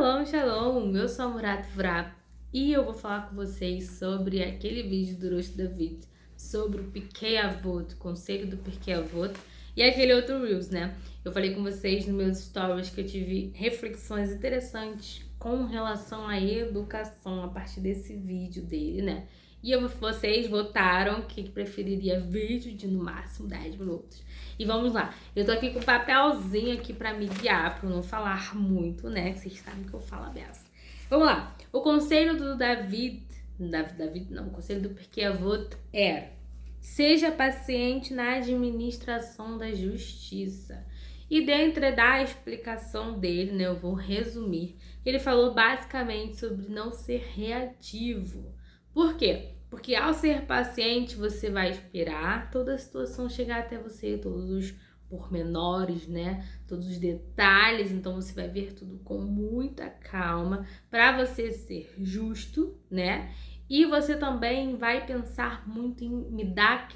Shalom, shalom! Eu sou a Murat Vrab e eu vou falar com vocês sobre aquele vídeo do Rosh David, sobre o Pirkei Avot, o conselho do Pirkei Avot, e aquele outro Reels, né? Eu falei com vocês nos meus stories que eu tive reflexões interessantes com relação à educação a partir desse vídeo dele, né? E vocês votaram que preferiria vídeo de no máximo 10 minutos. E vamos lá, eu tô aqui com um papelzinho aqui pra me guiar, pra não falar muito, né? Que vocês sabem que eu falo a beça. Vamos lá, o conselho do o conselho do Pirkei Avot é: seja paciente na administração da justiça. E dentro da explicação dele, né, eu vou resumir. Ele falou basicamente sobre não ser reativo. Por quê? Porque ao ser paciente, você vai esperar toda a situação chegar até você, todos os pormenores, né? Todos os detalhes. Então você vai ver tudo com muita calma para você ser justo, né? E você também vai pensar muito em me dar,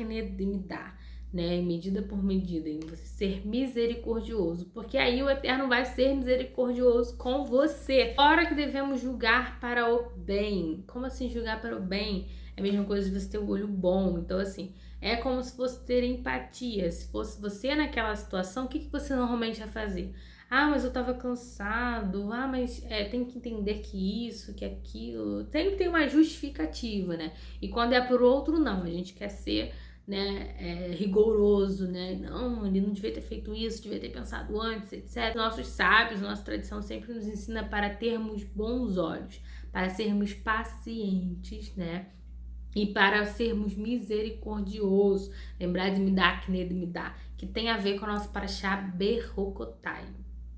né? Medida por medida, em você ser misericordioso, porque aí o Eterno vai ser misericordioso com você. Hora que devemos julgar para o bem. Como assim julgar para o bem? É a mesma coisa de você ter o olho bom. Então, assim, é como se fosse ter empatia. Se fosse você naquela situação, o que você normalmente vai fazer? Ah, mas eu tava cansado. Ah, mas tem que entender que isso, que aquilo. Sempre tem uma justificativa, né? E quando é por outro, não. A gente quer ser, né, rigoroso, né? Não, ele não devia ter feito isso, devia ter pensado antes, etc. Nossos sábios, nossa tradição sempre nos ensina para termos bons olhos, para sermos pacientes, né? E para sermos misericordiosos. Lembrar de me dá, que tem a ver com a nossa Parashá Bechokotai.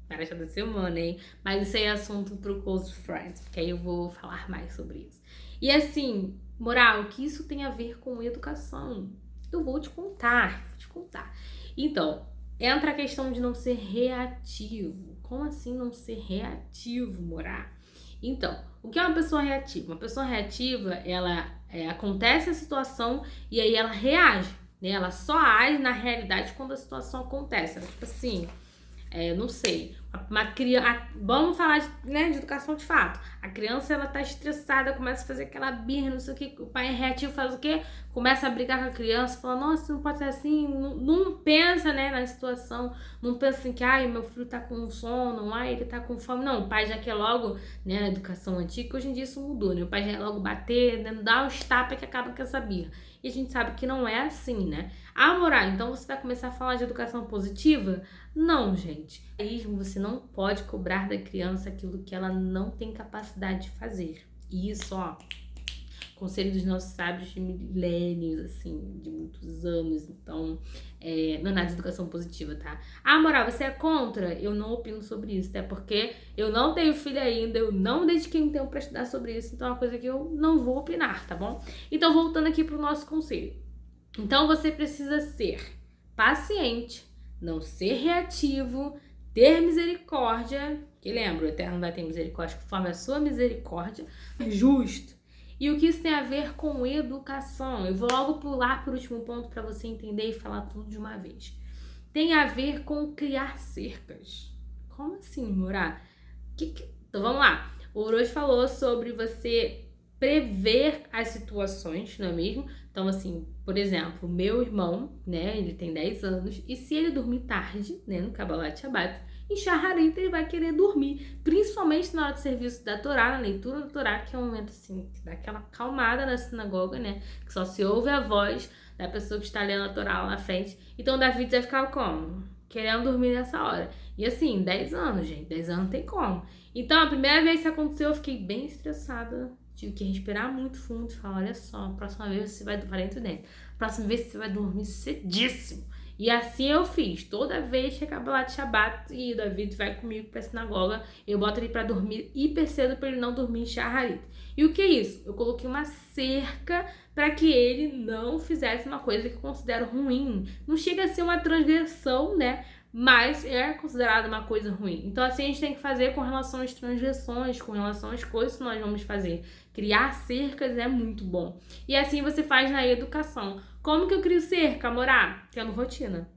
Parashá da semana, hein? Mas isso aí é assunto pro Close Friends, porque aí eu vou falar mais sobre isso. E assim, moral, o que isso tem a ver com educação? Eu vou te contar. Então, entra a questão de não ser reativo. Como assim não ser reativo, moral? Então, o que é uma pessoa reativa? Uma pessoa reativa, ela acontece a situação e aí ela reage, né? Ela só age na realidade quando a situação acontece. Ela, tipo assim, não sei, uma criança, vamos falar de educação de fato. A criança, ela tá estressada, começa a fazer aquela birra, não sei o que, o pai é reativo, faz o quê? Começa a brigar com a criança, fala, nossa, não pode ser assim, não pensa, né, na situação, não pensa assim que, ai, meu filho tá com sono, ai, ele tá com fome, não, o pai já quer logo, né, na educação antiga, que hoje em dia isso mudou, né, o pai já quer logo bater, né, dar os tapas que acaba com essa birra. E a gente sabe que não é assim, né? Ah, moral, então você vai começar a falar de educação positiva? Não, gente. Você não pode cobrar da criança aquilo que ela não tem capacidade de fazer. E isso, ó, conselho dos nossos sábios de milênios, assim, de muitos anos. Então, não é nada de educação positiva, tá? Ah, moral, você é contra? Eu não opino sobre isso, até porque eu não tenho filho ainda, eu não dediquei um tempo pra estudar sobre isso, então é uma coisa que eu não vou opinar, tá bom? Então, voltando aqui pro nosso conselho. Então, você precisa ser paciente, não ser reativo, ter misericórdia, que lembra, o Eterno vai ter misericórdia conforme a sua misericórdia, justo. E o que isso tem a ver com educação? Eu vou logo pular para o último ponto para você entender e falar tudo de uma vez. Tem a ver com criar cercas. Como assim, Murá? Então vamos lá. O Orochi falou sobre você prever as situações, não é mesmo? Então, assim, por exemplo, meu irmão, né, ele tem 10 anos, e se ele dormir tarde, né, no Kabbalat Shabbat, em Shaharit ele vai querer dormir, principalmente na hora do serviço da Torá, na leitura da Torá, que é um momento, assim, que dá aquela acalmada na sinagoga, né, que só se ouve a voz da pessoa que está lendo a Torá lá na frente. Então, David vai ficar como? Querendo dormir nessa hora. E assim, 10 anos, gente, 10 anos não tem como. Então, a primeira vez que isso aconteceu, eu fiquei bem estressada. Tive que respirar muito fundo e falar, olha só, próxima vez você vai dormir dentro dentro. Próxima vez você vai dormir cedíssimo. E assim eu fiz. Toda vez que acaba lá de Shabbat e o David vai comigo pra sinagoga, eu boto ele pra dormir hiper cedo pra ele não dormir em Shaharit. E o que é isso? Eu coloquei uma cerca para que ele não fizesse uma coisa que eu considero ruim. Não chega a ser uma transgressão, né? Mas é considerado uma coisa ruim. Então assim a gente tem que fazer com relação às transgressões, com relação às coisas que nós vamos fazer. Criar cercas é muito bom. E assim você faz na educação. Como que eu crio cerca, Morá? Tendo rotina.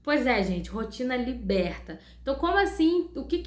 Pois é, gente, rotina liberta. Então como assim, o que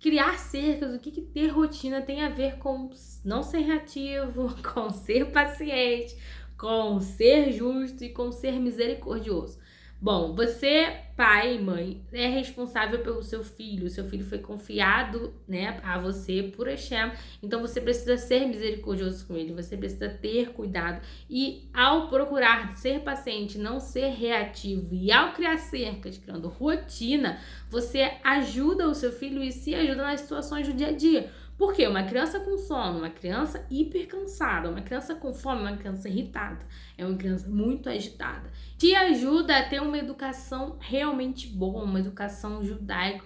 criar cercas, o que ter rotina tem a ver com não ser reativo, com ser paciente, com ser justo e com ser misericordioso. Bom, você, pai e mãe, é responsável pelo seu filho. O seu filho foi confiado, né, a você por Hashem. Então você precisa ser misericordioso com ele. Você precisa ter cuidado. E ao procurar ser paciente, não ser reativo, e ao criar cercas, criando rotina, você ajuda o seu filho e se ajuda nas situações do dia a dia. Por quê? Uma criança com sono, uma criança hipercansada, uma criança com fome, uma criança irritada, é uma criança muito agitada. Te ajuda a ter uma educação realmente boa, uma educação judaica,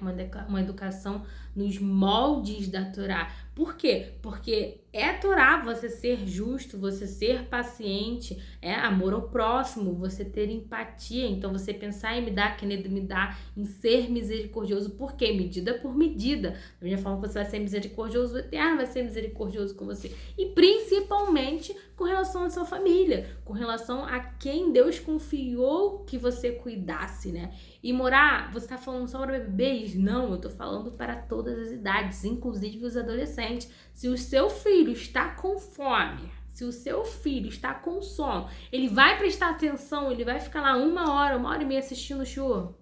uma educação nos moldes da Torá. Por quê? Porque é Torá você ser justo, você ser paciente, é amor ao próximo, você ter empatia. Então você pensar em me dar, querer me dar, em ser misericordioso. Por quê? Medida por medida. Da mesma forma que você vai ser misericordioso, o Eterno vai ser misericordioso com você. E principalmente com relação à sua família, com relação a quem Deus confiou que você cuidasse, né? E morar, você tá falando só para bebês? Não, eu tô falando para todas as idades, inclusive os adolescentes. Se o seu filho está com fome, se o seu filho está com sono, ele vai prestar atenção, ele vai ficar lá 1 hora e meia assistindo o show?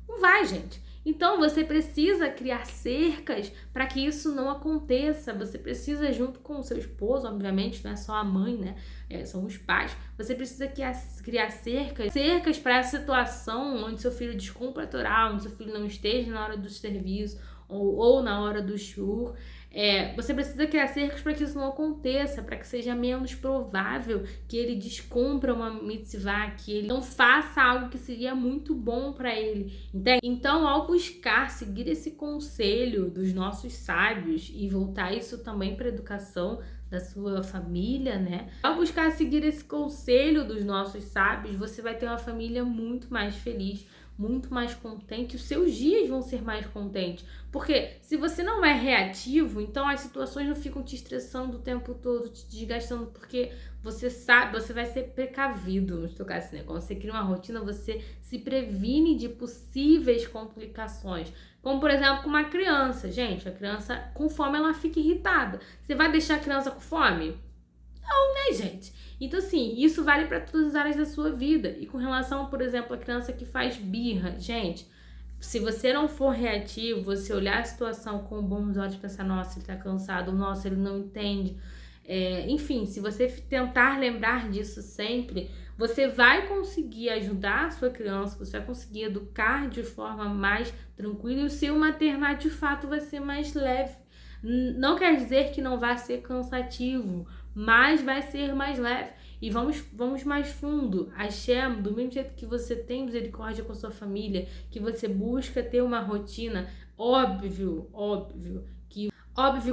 Não vai, gente. Então você precisa criar cercas para que isso não aconteça. Você precisa, junto com o seu esposo, obviamente, não é só a mãe, né? São os pais. Você precisa criar cercas para essa situação onde seu filho descumpra a Torá, onde seu filho não esteja na hora do serviço ou na hora do shur. Você precisa criar cercas para que isso não aconteça, para que seja menos provável que ele descumpra uma mitzvah, que ele não faça algo que seria muito bom para ele, entende? Então, ao buscar seguir esse conselho dos nossos sábios e voltar isso também para a educação da sua família, né? Ao buscar seguir esse conselho dos nossos sábios, você vai ter uma família muito mais feliz, muito mais contente, os seus dias vão ser mais contentes. Porque se você não é reativo, então as situações não ficam te estressando o tempo todo, te desgastando, porque você sabe, você vai ser precavido no seu caso, né? Quando você cria uma rotina, você se previne de possíveis complicações. Como, por exemplo, com uma criança. Gente, a criança com fome, ela fica irritada. Você vai deixar a criança com fome? Não, né, gente? Então, assim, isso vale para todas as áreas da sua vida. E com relação, por exemplo, à criança que faz birra, gente, se você não for reativo, você olhar a situação com bons olhos e pensar, nossa, ele tá cansado, nossa, ele não entende. Enfim, se você tentar lembrar disso sempre, você vai conseguir ajudar a sua criança, você vai conseguir educar de forma mais tranquila e o seu maternar, de fato, vai ser mais leve. Não quer dizer que não vai ser cansativo, mas vai ser mais leve. E vamos mais fundo. Hashem, do mesmo jeito que você tem misericórdia com a sua família, que você busca ter uma rotina, óbvio,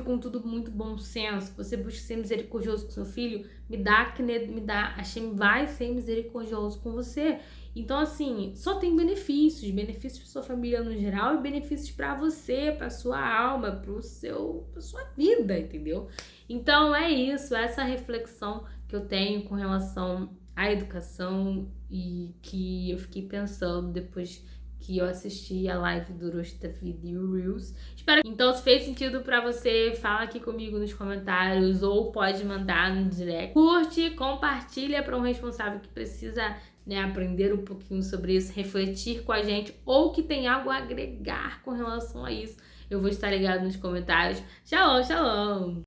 com tudo muito bom senso, você busca ser misericordioso com seu filho, me dá, Hashem vai ser misericordioso com você. Então, assim, só tem benefícios para sua família no geral e benefícios para você, para sua alma, para sua vida, entendeu? Então, é isso, essa reflexão que eu tenho com relação à educação e que eu fiquei pensando depois que eu assisti a live do Rosh David e o Reels. Então, se fez sentido pra você, fala aqui comigo nos comentários ou pode mandar no direct. Curte, compartilha para um responsável que precisa, né, aprender um pouquinho sobre isso, refletir com a gente ou que tem algo a agregar com relação a isso. Eu vou estar ligado nos comentários. Shalom, shalom!